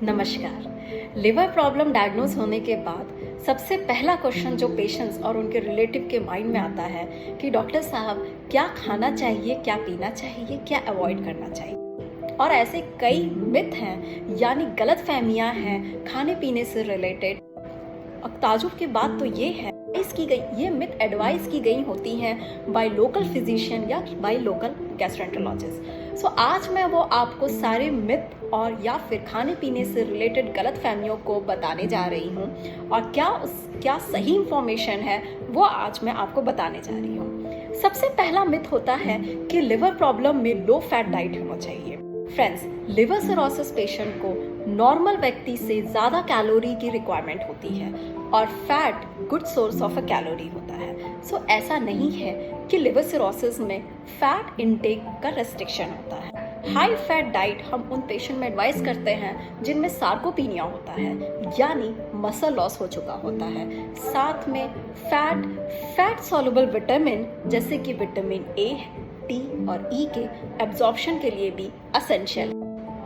नमस्कार। Liver problem diagnose होने के बाद सबसे पहला क्वेश्चन जो पेशेंट्स और उनके रिलेटिव के माइंड में आता है कि डॉक्टर साहब क्या खाना चाहिए, क्या पीना चाहिए, क्या अवॉइड करना चाहिए। और ऐसे कई मिथ हैं यानी गलत फहमियाँ हैं खाने पीने से रिलेटेड। और ताजुब की बात तो ये है ये मिथ एडवाइस की गई होती हैं बाय लोकल फिजिशियन या बाय लोकल गैस्ट्रोएंटरोलॉजिस्ट। सो आज मैं वो आपको सारे मिथ और या फिर खाने पीने से रिलेटेड गलत फहमियों को बताने जा रही हूँ और क्या सही इंफॉर्मेशन है वो आज मैं आपको बताने जा रही हूँ। सबसे पहला मिथ होता है कि लिवर प्रॉब्लम में लो फैट डाइट होना चाहिए। फ्रेंड्स, लिवर सिरोसिस पेशेंट को नॉर्मल व्यक्ति से ज़्यादा कैलोरी की रिक्वायरमेंट होती है और fat good source of a calorie होता है। सो ऐसा नहीं है कि लिवर सिरोसिस में फैट इनटेक का रेस्ट्रिक्शन होता है। हाई फैट डाइट हम उन पेशेंट में एडवाइस करते हैं जिनमें सार्कोपीनिया होता है यानी मसल लॉस हो चुका होता है। साथ में फैट सॉल्युबल विटामिन जैसे कि विटामिन ए, टी और ई के एब्जॉर्प्शन के लिए भी असेंशियल।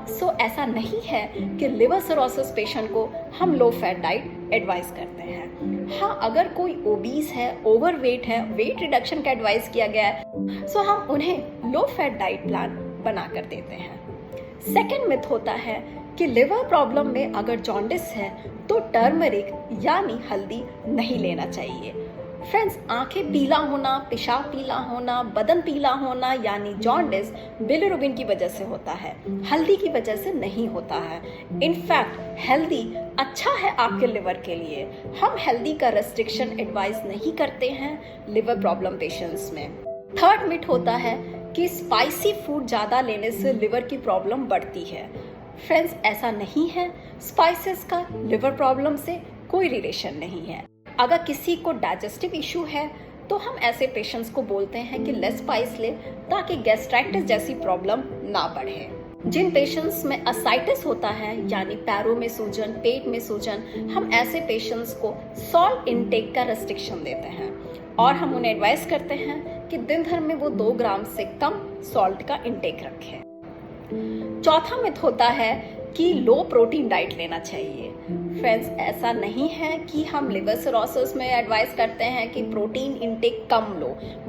सो ऐसा नहीं है कि लिवर सिरोसिस पेशेंट को हम लो फैट डाइट एडवाइस करते हैं। हाँ, अगर कोई ओबीस है, ओवरवेट है, वेट रिडक्शन का एडवाइस किया गया है सो हम उन्हें लो फैट डाइट प्लान बना कर देते हैं। सेकेंड मिथ होता है कि लिवर प्रॉब्लम में अगर जॉन्डिस है तो टर्मरिक यानी हल्दी नहीं लेना चाहिए। फ्रेंड्स, आंखें पीला होना, पेशाब पीला होना, बदन पीला होना यानी जॉन्डिस बिलिरुबिन की वजह से होता है, हल्दी की वजह से नहीं होता है। इनफैक्ट हेल्दी अच्छा है आपके लिवर के लिए। हम हेल्दी का रेस्ट्रिक्शन एडवाइस नहीं करते हैं लिवर प्रॉब्लम पेशेंट्स में। थर्ड मिथ होता है कि स्पाइसी फूड ज़्यादा लेने से लिवर की प्रॉब्लम बढ़ती है। फ्रेंड्स, ऐसा नहीं है। स्पाइसेस का लिवर प्रॉब्लम से कोई रिलेशन नहीं है। अगर किसी को डाइजेस्टिव इशू है तो हम ऐसे पेशेंट्स को बोलते हैं कि लेस स्पाइस ले ताकि गैस्ट्राइटिस जैसी प्रॉब्लम ना बढ़े। जिन पेशेंट्स में असाइटिस होता है यानी पैरों में सूजन, पेट में सूजन, हम ऐसे पेशेंट्स को सॉल्ट इनटेक का रेस्ट्रिक्शन देते हैं और हम उन्हें एडवाइस करते हैं कि दिन भर में वो 2 ग्राम से कम सॉल्ट का इनटेक रखें। चौथा मिथ होता है कि लो प्रोटीन डाइट लेना चाहिए। फ्रेंड्स, ऐसा नहीं है कि हम लिवर सिरोसिस में एडवाइस करते हैं कि प्रोटीन इंटेक कम लो,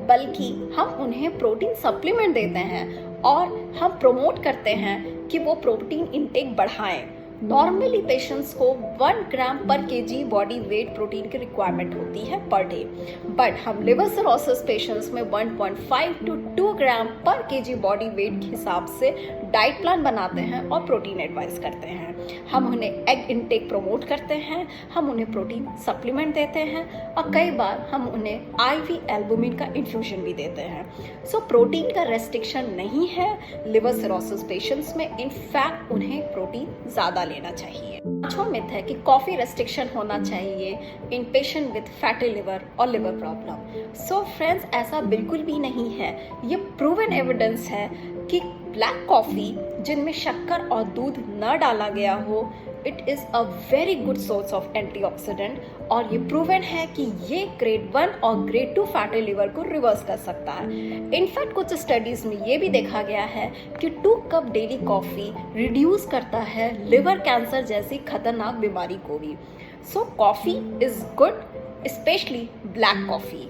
बल्कि हम उन्हें प्रोटीन सप्लीमेंट देते हैं और हम प्रमोट करते हैं कि वो प्रोटीन इंटेक बढ़ाएं। नॉर्मली पेशेंट्स को 1 ग्राम पर केजी बॉडी वेट प्रोटीन की रिक्वायरमेंट होती है पर डे, बट हम लिवर सिरोसिस पेशेंट्स में 1.5 to 2 ग्राम पर केजी बॉडी वेट के हिसाब से डाइट प्लान बनाते हैं और प्रोटीन एडवाइस करते हैं। हम उन्हें एग इनटेक प्रमोट करते हैं, हम उन्हें प्रोटीन सप्लीमेंट देते हैं और कई बार हम उन्हें आईवी एल्बुमिन का इन्फ्यूजन भी देते हैं। सो प्रोटीन का रेस्ट्रिक्शन नहीं है लिवर सिरोसिस पेशेंट्स में। इनफैक्ट उन्हें प्रोटीन ज़्यादा लेना चाहिए। पांचवा मिथ है कि कॉफी रेस्ट्रिक्शन होना चाहिए इन पेशेंट विद फैटी लिवर और लिवर प्रॉब्लम। सो फ्रेंड्स, ऐसा बिल्कुल भी नहीं है। ये प्रूवन एविडेंस है कि ब्लैक कॉफी जिनमें शक्कर और दूध न डाला गया हो, it is a very good source of antioxidant और ये प्रूवन है कि ये ग्रेड 1 और ग्रेड 2 फैटी लिवर को रिवर्स कर सकता है। इनफैक्ट कुछ स्टडीज में ये भी देखा गया है कि 2 कप डेली कॉफ़ी रिड्यूस करता है लिवर कैंसर जैसी खतरनाक बीमारी को भी। So coffee is good, specially black coffee.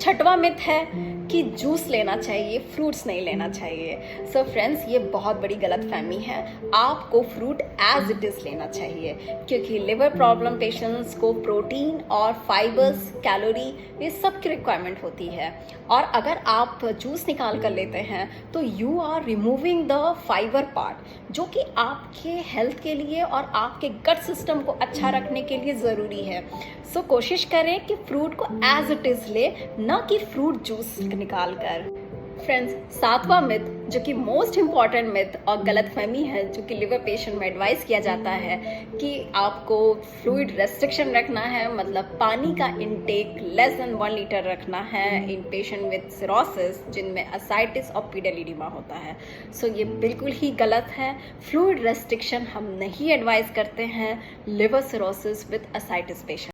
छठवां मिथ है कि जूस लेना चाहिए, फ्रूट्स नहीं लेना चाहिए। सो फ्रेंड्स, ये बहुत बड़ी गलतफहमी है। आपको फ्रूट एज इट इज़ लेना चाहिए क्योंकि लिवर प्रॉब्लम पेशेंट्स को प्रोटीन और फाइबर्स, कैलोरी ये सब की रिक्वायरमेंट होती है और अगर आप जूस निकाल कर लेते हैं तो you are removing the fibre part जो कि आपके हेल्थ के लिए और आपके गट सिस्टम को अच्छा रखने के लिए ज़रूरी है। सो कोशिश करें कि फ्रूट को एज इट इज़ ले, ना कि फ्रूट जूस निकाल कर। फ्रेंड्स, सातवां मिथ जो कि मोस्ट इम्पॉर्टेंट मिथ और गलतफहमी है जो कि लिवर पेशेंट में एडवाइस किया जाता है कि आपको फ्लूइड रेस्ट्रिक्शन रखना है, मतलब पानी का इनटेक लेस देन 1 लीटर रखना है इन पेशेंट विद सिरोसिस जिनमें असाइटिस और पीडलिडिमा होता है। सो ये बिल्कुल ही गलत है। फ्लूइड रेस्ट्रिक्शन हम नहीं एडवाइस करते हैं liver cirrhosis with ascites patient.